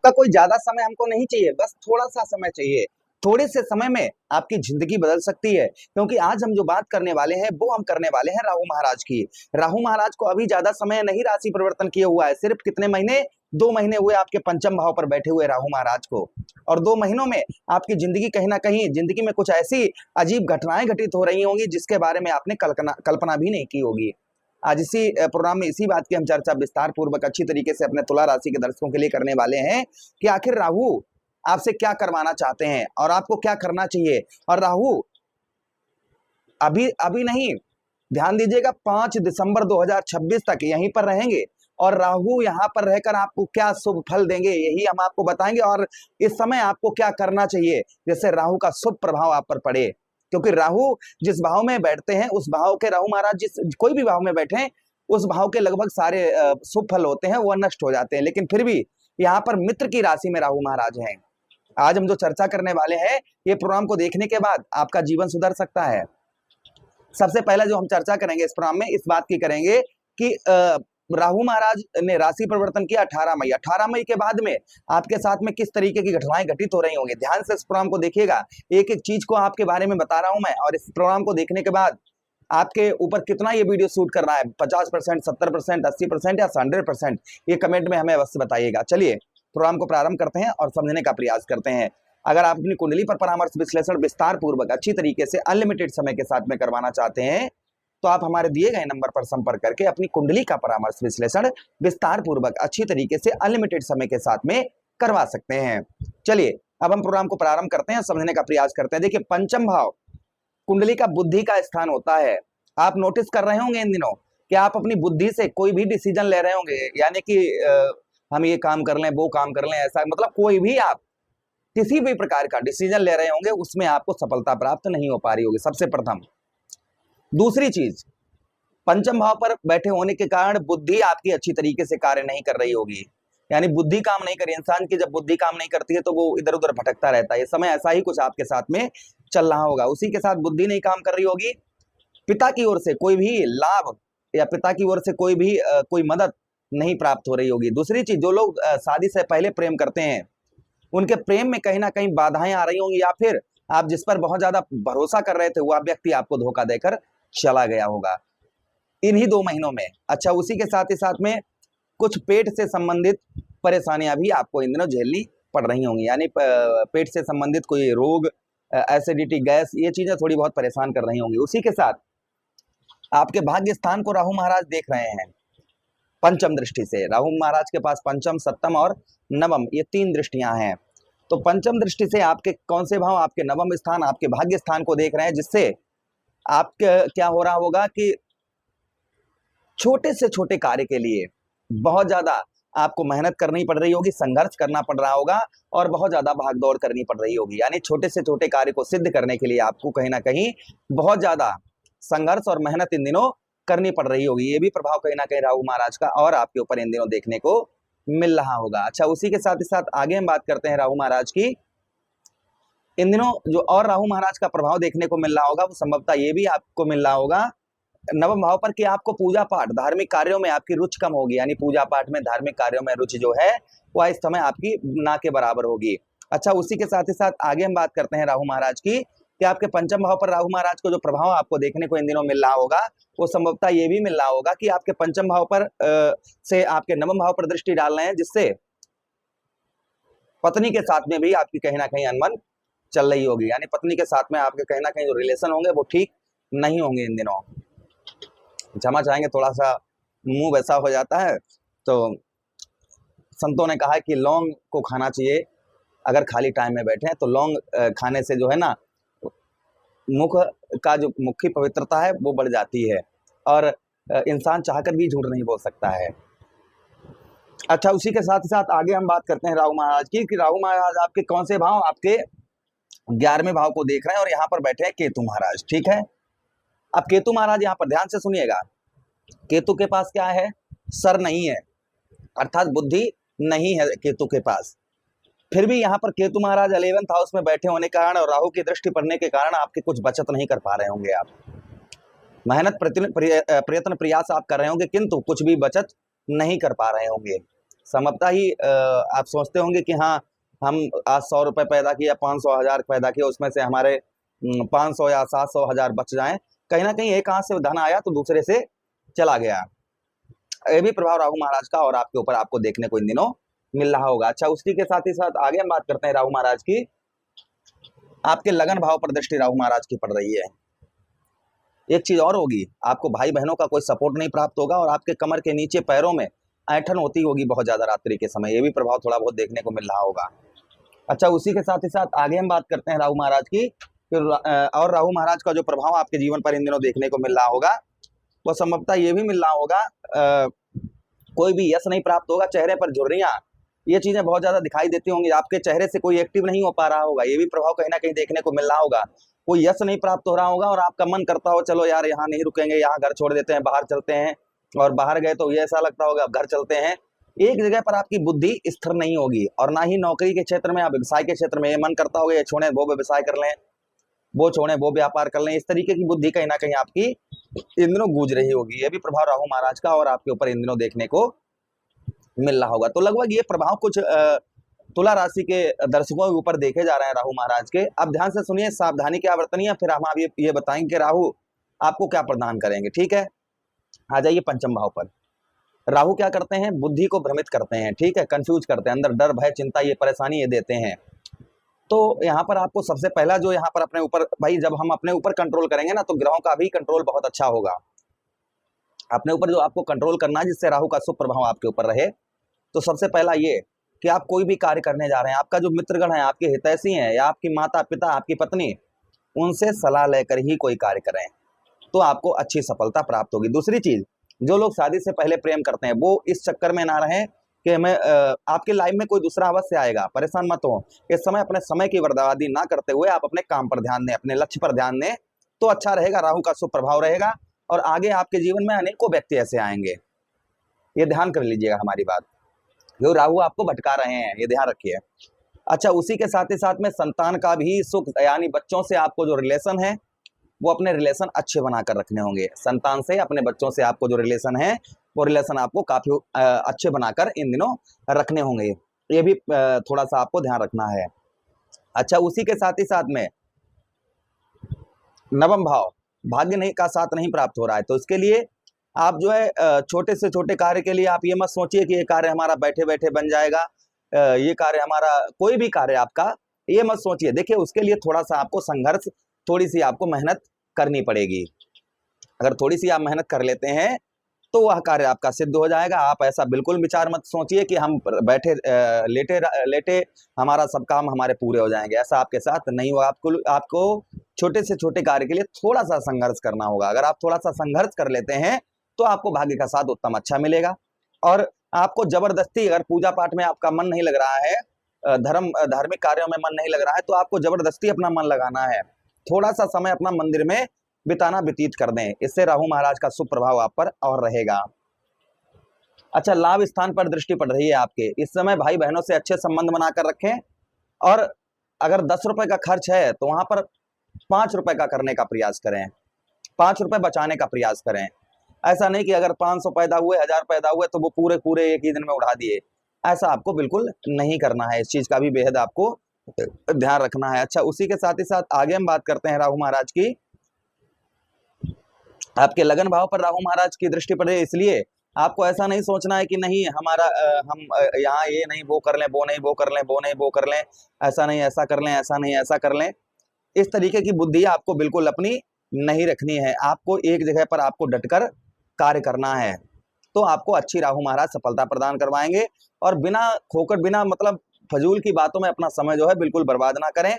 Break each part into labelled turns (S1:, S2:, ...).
S1: आपका कोई ज्यादा समय हमको नहीं चाहिए, बस थोड़ा सा समय चाहिए। थोड़े से समय में आपकी जिंदगी बदल सकती है, क्योंकि आज हम जो बात करने वाले हैं वो हम करने वाले हैं राहु महाराज की। राहु महाराज को अभी ज्यादा समय नहीं राशि परिवर्तन किया हुआ है, सिर्फ कितने महीने, 2 महीने हुए आपके पंचम भाव पर बैठे हुए राहु महाराज को। और 2 महीनों में आपकी जिंदगी कहीं ना कहीं, जिंदगी में कुछ ऐसी अजीब घटनाएं घटित हो रही होंगी जिसके बारे में आपने कल्पना भी नहीं की होगी। आज इसी प्रोग्राम में इसी बात की हम चर्चा विस्तार पूर्वक अच्छी तरीके से अपने तुला राशि के दर्शकों के लिए करने वाले हैं कि आखिर राहु आपसे क्या करवाना चाहते हैं और आपको क्या करना चाहिए। और राहु अभी अभी नहीं, ध्यान दीजिएगा, 5 दिसंबर 2026 तक यहीं पर रहेंगे और राहु यहाँ पर रहकर आपको क्या शुभ फल देंगे यही हम आपको बताएंगे, और इस समय आपको क्या करना चाहिए जिससे राहु का शुभ प्रभाव आप पर पड़े। क्योंकि राहु जिस भाव में बैठते हैं, उस भाव के, राहु महाराज जिस कोई भी भाव में बैठे उस भाव के लगभग सारे शुभ फल होते हैं वह नष्ट हो जाते हैं। लेकिन फिर भी यहाँ पर मित्र की राशि में राहु महाराज हैं। आज हम जो चर्चा करने वाले हैं, ये प्रोग्राम को देखने के बाद आपका जीवन सुधर सकता है। सबसे पहले जो हम चर्चा करेंगे इस प्रोग्राम में, इस बात की करेंगे कि राहु महाराज ने राशि परिवर्तन किया 18 मई। 18 मई के बाद में आपके साथ में किस तरीके की घटनाएं घटित हो रही होंगी, ध्यान से इस प्रोग्राम को देखिएगा। एक एक चीज को आपके बारे में बता रहा हूं मैं, और इस प्रोग्राम को देखने के बाद आपके ऊपर कितना ये वीडियो शूट करना है, 50%, 70%, 80% या 100%, ये कमेंट में हमें अवश्य बताइएगा। चलिए प्रोग्राम को प्रारंभ करते हैं और समझने का प्रयास करते हैं। अगर आप अपनी कुंडली पर परामर्श विश्लेषण विस्तार पूर्वक अच्छी तरीके से अनलिमिटेड समय के साथ में करवाना चाहते हैं तो आप हमारे दिए गए नंबर पर संपर्क करके अपनी कुंडली का परामर्श विश्लेषण विस्तार पूर्वक अच्छी तरीके से अनलिमिटेड समय के साथ में करवा सकते हैं। चलिए अब हम प्रोग्राम को प्रारंभ करते हैं, समझने का प्रयास करते हैं। देखिए, पंचम भाव कुंडली का बुद्धि का स्थान होता है। आप नोटिस कर रहे होंगे इन दिनों कि आप अपनी बुद्धि से कोई भी डिसीजन ले रहे होंगे, यानी कि हम ये काम कर लें, वो काम कर लें, ऐसा मतलब कोई भी आप किसी भी प्रकार का डिसीजन ले रहे होंगे उसमें आपको सफलता प्राप्त नहीं हो पा रही होगी, सबसे प्रथम। दूसरी चीज, पंचम भाव पर बैठे होने के कारण बुद्धि आपकी अच्छी तरीके से कार्य नहीं कर रही होगी, यानी बुद्धि काम नहीं करी। इंसान की जब बुद्धि काम नहीं करती है तो वो इधर उधर भटकता रहता है। ये समय ऐसा ही कुछ आपके साथ में चल रहा होगा। उसी के साथ बुद्धि नहीं काम कर रही होगी, पिता की ओर से कोई भी लाभ या पिता की ओर से कोई भी कोई मदद नहीं प्राप्त हो रही होगी। दूसरी चीज, जो लोग शादी से पहले प्रेम करते हैं उनके प्रेम में कहीं ना कहीं बाधाएं आ रही होंगी, या फिर आप जिस पर बहुत ज्यादा भरोसा कर रहे थे वह व्यक्ति आपको धोखा देकर चला गया होगा इन्हीं 2 महीनों में। अच्छा, उसी के साथ ही साथ में कुछ पेट से संबंधित परेशानियां भी आपको इन दिनों झेलनी पड़ रही होंगी, यानी पेट से संबंधित कोई रोग, एसिडिटी, गैस, ये चीजें थोड़ी बहुत परेशान कर रही होंगी। उसी के साथ आपके भाग्य स्थान को राहु महाराज देख रहे हैं पंचम दृष्टि से। राहु महाराज के पास पंचम, सप्तम और नवम, ये 3 दृष्टियां हैं। तो पंचम दृष्टि से आपके कौन से भाव, आपके नवम स्थान, आपके भाग्य स्थान को देख रहे हैं, जिससे आपके क्या हो रहा होगा कि छोटे से छोटे कार्य के लिए बहुत ज्यादा आपको मेहनत करनी पड़ रही होगी, संघर्ष करना पड़ रहा होगा और बहुत ज्यादा भागदौड़ करनी पड़ रही होगी। यानी छोटे से छोटे कार्य को सिद्ध करने के लिए आपको कहीं ना कहीं बहुत ज्यादा संघर्ष और मेहनत इन दिनों करनी पड़ रही होगी। ये भी प्रभाव कहीं ना कहीं राहु महाराज का और आपके ऊपर इन दिनों देखने को मिल रहा होगा। अच्छा, उसी के साथ ही साथ आगे हम बात करते हैं राहु महाराज की। इन दिनों जो और राहु महाराज का प्रभाव देखने को मिल रहा होगा वो संभवतः ये भी आपको मिल रहा होगा नवम भाव पर कि आपको पूजा पाठ, धार्मिक कार्यों में आपकी रुचि कम होगी, यानी पूजा पाठ में, धार्मिक कार्यों में रुचि जो है वह इस समय आपकी ना के बराबर होगी। अच्छा, उसी के साथ ही साथ आगे हम बात करते हैं राहु महाराज की कि आपके पंचम भाव पर राहु महाराज को जो प्रभाव आपको देखने को इन दिनों मिल रहा होगा वो संभवतः ये भी मिल रहा होगा कि आपके पंचम भाव पर से आपके नवम भाव पर दृष्टि डाल रहे हैं, जिससे पत्नी के साथ में भी आपकी कहीं ना कहीं अनबन चल रही होगी, यानी पत्नी के साथ में आपके कहीं ना कहीं जो रिलेशन होंगे वो ठीक नहीं होंगे इन दिनों। क्षमा चाहेंगे, थोड़ा सा मुंह वैसा हो जाता है। तो संतों ने कहा कि लौंग को खाना चाहिए, अगर खाली टाइम में बैठे हैं तो लौंग खाने से जो है ना मुख का जो मुख की पवित्रता है वो बढ़ जाती है और इंसान चाहकर भी झूठ नहीं बोल सकता है। अच्छा, उसी के साथ ही साथ आगे हम बात करते हैं राहु महाराज की कि राहु महाराज आपके कौन से भाव, आपके 11वें भाव को देख रहे हैं और यहाँ पर बैठे हैं केतु महाराज। ठीक है, अब केतु महाराज यहाँ पर ध्यान से सुनिएगा, केतु के पास क्या है, सर नहीं है, अर्थात बुद्धि नहीं है केतु के पास। फिर भी यहाँ पर केतु महाराज 11th हाउस में बैठे होने के कारण और राहु की दृष्टि पड़ने के कारण आपके कुछ बचत नहीं कर पा रहे होंगे। आप मेहनत प्रयत्न प्रयास आप कर रहे होंगे किंतु कुछ भी बचत नहीं कर पा रहे होंगे। संभवतः ही आप सोचते होंगे कि हाँ, हम आज 100 रुपए पैदा किया, 500 1000 पैदा किया, उसमें से हमारे 500 या 700 1000 बच जाएं। कहीं ना कहीं एक हाथ से धन आया तो दूसरे से चला गया। ये भी प्रभाव राहु महाराज का और आपके ऊपर आपको देखने को इन दिनों मिल रहा होगा। अच्छा, उसी के साथ ही साथ आगे हम बात करते हैं राहु महाराज की। आपके लगन भाव पर दृष्टि राहु महाराज की पड़ रही है। एक चीज और होगी, आपको भाई बहनों का कोई सपोर्ट नहीं प्राप्त होगा और आपके कमर के नीचे पैरों में ऐंठन होती होगी बहुत ज्यादा रात्रि के समय। ये भी प्रभाव थोड़ा बहुत देखने को मिल रहा होगा। अच्छा, उसी के साथ ही साथ आगे हम बात करते हैं राहु महाराज की। फिर और राहु महाराज का जो प्रभाव आपके जीवन पर इन दिनों देखने को मिल रहा होगा वो संभवतः ये भी मिल रहा होगा, कोई भी यश नहीं प्राप्त होगा, चेहरे पर झुर्रियां, ये चीजें बहुत ज्यादा दिखाई देती होंगी। आपके चेहरे से कोई एक्टिव नहीं हो पा रहा होगा, ये भी प्रभाव कहीं ना कहीं देखने को मिल रहा होगा। कोई यश नहीं प्राप्त हो रहा होगा और आपका मन करता हो चलो यार यहाँ नहीं रुकेंगे, यहाँ घर छोड़ देते हैं, बाहर चलते हैं, और बाहर गए तो ये ऐसा लगता होगा अब घर चलते हैं। एक जगह पर आपकी बुद्धि स्थिर नहीं होगी और ना ही नौकरी के क्षेत्र में या व्यवसाय के क्षेत्र में ये मन करता होगा ये छोड़े वो व्यवसाय कर लें, वो छोड़े वो व्यापार कर लें। इस तरीके की बुद्धि कहीं ना कहीं आपकी इन दिनों गूंज रही होगी। ये भी प्रभाव राहु महाराज का और आपके ऊपर इन दिनों देखने को मिल रहा होगा। तो लगभग ये प्रभाव कुछ तुला राशि के दर्शकों के ऊपर देखे जा रहे हैं राहु महाराज के। अब ध्यान से सुनिए, सावधानी क्या बरतनी है, फिर हम आप ये बताएंगे कि राहु आपको क्या प्रदान करेंगे। ठीक है, आ जाइए पंचम भाव पर। राहु क्या करते हैं, बुद्धि को भ्रमित करते हैं, ठीक है, कंफ्यूज करते हैं, अंदर डर भय चिंता ये परेशानी ये देते हैं। तो यहाँ पर आपको सबसे पहला जो यहाँ पर अपने ऊपर, भाई जब हम अपने ऊपर कंट्रोल करेंगे ना तो ग्रहों का भी कंट्रोल बहुत अच्छा होगा। अपने ऊपर जो आपको कंट्रोल करना है जिससे राहु का शुभ प्रभाव आपके ऊपर रहे, तो सबसे पहला ये कि आप कोई भी कार्य करने जा रहे हैं, आपका जो मित्रगण है, आपके हितैषी हैं या आपकी माता पिता आपकी पत्नी, उनसे सलाह लेकर ही कोई कार्य करें तो आपको अच्छी सफलता प्राप्त होगी। दूसरी चीज, जो लोग शादी से पहले प्रेम करते हैं वो इस चक्कर में ना रहें कि हमें आपकी लाइफ में कोई दूसरा अवश्य आएगा, परेशान मत हो। इस समय अपने समय की बर्बादी ना करते हुए आप अपने काम पर ध्यान दें, अपने लक्ष्य पर ध्यान दें तो अच्छा रहेगा, राहु का शुभ प्रभाव रहेगा और आगे आपके जीवन में अनेकों व्यक्ति ऐसे आएंगे। ये ध्यान कर लीजिएगा हमारी बात, जो राहु आपको भटका रहे हैं, ये ध्यान रखिए। अच्छा, उसी के साथ ही साथ में संतान का भी सुख, यानी बच्चों से आपको जो रिलेशन है वो अपने रिलेशन अच्छे बनाकर रखने होंगे। संतान से, अपने बच्चों से आपको जो रिलेशन है वो रिलेशन आपको काफी अच्छे बनाकर इन दिनों रखने होंगे। ये भी थोड़ा सा आपको ध्यान रखना है। अच्छा, उसी के साथ ही साथ में नवम भाव, भाग्य नहीं का साथ नहीं प्राप्त हो रहा है, तो इसके लिए आप जो है छोटे से छोटे कार्य के लिए आप ये मत सोचिए कि ये कार्य हमारा बैठे बैठे बन जाएगा, ये कार्य हमारा, कोई भी कार्य आपका, ये मत सोचिए। देखिए, उसके लिए थोड़ा सा आपको संघर्ष, थोड़ी सी आपको मेहनत करनी पड़ेगी। अगर थोड़ी सी आप मेहनत कर लेते हैं तो वह कार्य आपका सिद्ध हो जाएगा। आप ऐसा बिल्कुल विचार मत सोचिए कि हम बैठे लेटे लेटे हमारा सब काम हमारे पूरे हो जाएंगे, ऐसा आपके साथ नहीं होगा। आपको छोटे से छोटे कार्य के लिए थोड़ा सा संघर्ष करना होगा। अगर आप थोड़ा सा संघर्ष कर लेते हैं तो आपको भाग्य का साथ उत्तम अच्छा मिलेगा। और आपको जबरदस्ती, अगर पूजा पाठ में आपका मन नहीं लग रहा है, धार्मिक कार्यों में मन नहीं लग रहा है, तो आपको जबरदस्ती अपना मन लगाना है। थोड़ा सा समय अपना मंदिर में बिताना व्यतीत कर दें, इससे राहु महाराज का शुभ प्रभाव आप पर और रहेगा। अच्छा, लाभ स्थान पर दृष्टि पड़ रही है आपके। इस समय भाई बहनों से अच्छे संबंध बनाकर रखें और अगर 10 रुपए का खर्च है तो वहां पर 5 रुपए का करने का प्रयास करें, 5 रुपए बचाने का प्रयास करें। ऐसा नहीं कि अगर 500 पैदा हुए, 1000 पैदा हुए तो वो पूरे पूरे एक ही दिन में उड़ा दिए, ऐसा आपको बिल्कुल नहीं करना है। इस चीज का भी बेहद आपको ध्यान रखना है। अच्छा, उसी के साथ ही साथ आगे हम बात करते हैं राहु महाराज की। आपके लगन भाव पर राहु महाराज की दृष्टि पड़े, इसलिए आपको ऐसा नहीं सोचना है कि नहीं हमारा हम यहाँ ये नहीं वो कर लें, वो नहीं वो कर लें, वो नहीं वो कर लें, ऐसा नहीं ऐसा कर लें, ऐसा नहीं ऐसा कर लें। इस तरीके की बुद्धि आपको बिल्कुल अपनी नहीं रखनी है। आपको एक जगह पर आपको डटकर कार्य करना है तो आपको अच्छी राहु महाराज सफलता प्रदान करवाएंगे। और बिना खोकर, बिना मतलब फजूल की बातों में अपना समय जो है बिल्कुल बर्बाद ना करें।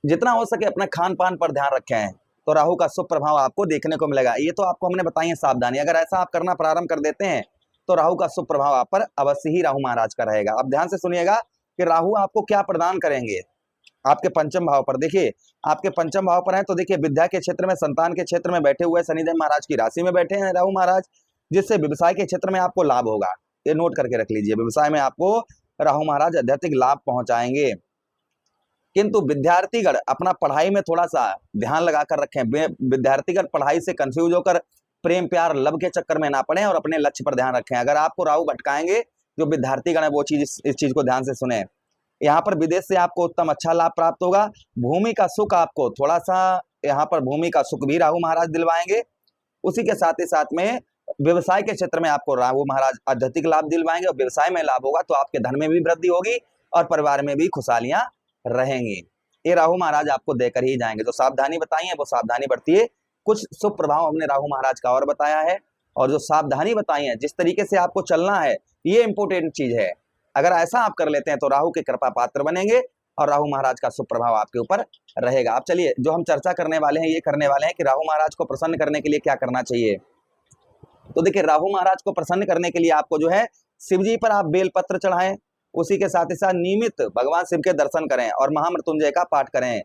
S1: जितना हो सके अपने खान पान पर ध्यान रखें तो राहु का शुभ प्रभाव आपको देखने को मिलेगा। ये तो आपको हमने बताई है सावधानी, अगर ऐसा आप करना प्रारंभ कर देते हैं तो राहु का शुभ प्रभाव आप पर अवश्य ही राहु महाराज का रहेगा। अब ध्यान से सुनिएगा कि राहु आपको क्या प्रदान करेंगे। आपके पंचम भाव पर देखिए, आपके पंचम भाव पर है तो देखिए विद्या के क्षेत्र में, संतान के क्षेत्र में बैठे हुए शनिदेव महाराज की राशि में बैठे हैं राहु महाराज, जिससे व्यवसाय के क्षेत्र में आपको लाभ होगा। ये नोट करके रख लीजिए, व्यवसाय में आपको राहु महाराज आध्यात्मिक लाभ पहुंचाएंगे। किंतु विद्यार्थीगण अपना पढ़ाई में थोड़ा सा ध्यान लगाकर रखें। विद्यार्थीगण पढ़ाई से कंफ्यूज होकर प्रेम प्यार लव के चक्कर में ना पड़े और अपने लक्ष्य पर ध्यान रखें। अगर आपको राहु भटकाएंगे जो विद्यार्थीगण है वो चीज इस चीज को ध्यान से सुने। यहाँ पर विदेश से आपको उत्तम अच्छा लाभ प्राप्त होगा। भूमि का सुख आपको थोड़ा सा, यहाँ पर भूमि का सुख भी राहु महाराज दिलवाएंगे। उसी के साथ ही साथ में व्यवसाय के क्षेत्र में आपको राहु महाराज आध्यात्मिक लाभ दिलवाएंगे, और व्यवसाय में लाभ होगा तो आपके धन में भी वृद्धि होगी और परिवार में भी खुशहालियां रहेंगी। ये राहु महाराज आपको देकर ही जाएंगे। जो सावधानी बताई है वो सावधानी बरतिए। कुछ शुभ प्रभाव हमने राहु महाराज का और बताया है, और जो सावधानी बताई है, जिस तरीके से आपको चलना है, ये इंपोर्टेंट चीज है। अगर ऐसा आप कर लेते हैं तो राहु के कृपा पात्र बनेंगे और राहु महाराज का शुभ प्रभाव आपके ऊपर रहेगा। अब चलिए जो हम चर्चा करने वाले हैं, ये करने वाले हैं कि राहु महाराज को प्रसन्न करने के लिए क्या करना चाहिए। तो देखिए, राहु महाराज को प्रसन्न करने के लिए आपको जो है शिव जी पर आप बेलपत्र चढ़ाएं, उसी के साथ ही साथ नियमित भगवान शिव के दर्शन करें और महामृत्युंजय का पाठ करें।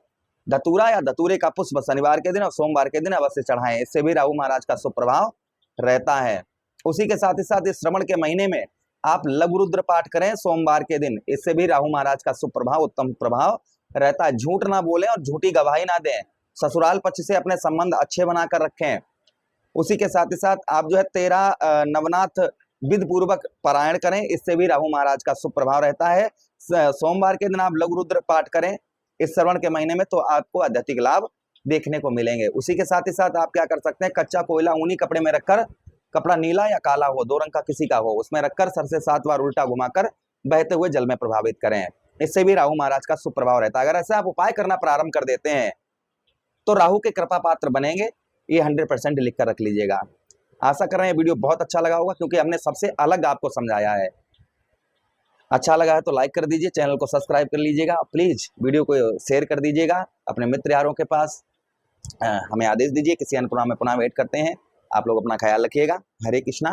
S1: धतूरा या धतूरे का पुष्प शनिवार के दिन और सोमवार के दिन अवश्य चढ़ाएं, इससे भी राहु महाराज का शुभ प्रभाव रहता है। उसी के साथ ही साथ इस श्रवण के महीने में आप लघु रुद्र पाठ करें सोमवार के दिन, इससे भी राहु महाराज का शुभ प्रभाव, उत्तम प्रभाव रहता है। झूठ ना बोलें और झूठी गवाही ना दें। ससुराल पक्ष से अपने संबंध अच्छे बनाकर रखें। उसी के साथ ही साथ आप जो है 13 नवनाथ विधि पूर्वक पारायण करें, इससे भी राहु महाराज का शुभ प्रभाव रहता है। सोमवार के दिन आप लघु रुद्र पाठ करें इस श्रवण के महीने में, तो आपको आध्यात्मिक लाभ देखने को मिलेंगे। उसी के साथ ही साथ आप क्या कर सकते हैं, कच्चा कोयला ऊनी कपड़े में रखकर, कपड़ा नीला या काला हो, 2 रंग का किसी का हो, उसमें रखकर सर से 7 बार उल्टा घुमाकर बहते हुए जल में प्रभावित करें, इससे भी राहु महाराज का शुभ प्रभाव रहता है। अगर ऐसे आप उपाय करना प्रारंभ कर देते हैं तो राहु के कृपा पात्र बनेंगे, ये 100% लिख कर रख लीजिएगा। आशा कर रहे हैं वीडियो बहुत अच्छा लगा होगा, क्योंकि हमने सबसे अलग आपको समझाया है। अच्छा लगा है तो लाइक कर दीजिए, चैनल को सब्सक्राइब कर लीजिएगा, प्लीज वीडियो को शेयर कर दीजिएगा अपने मित्र यारों के पास। हमें आदेश दीजिए, किसी अन्य प्रोग्राम में पुनः वेट करते हैं। आप लोग अपना ख्याल रखिएगा। हरे कृष्णा।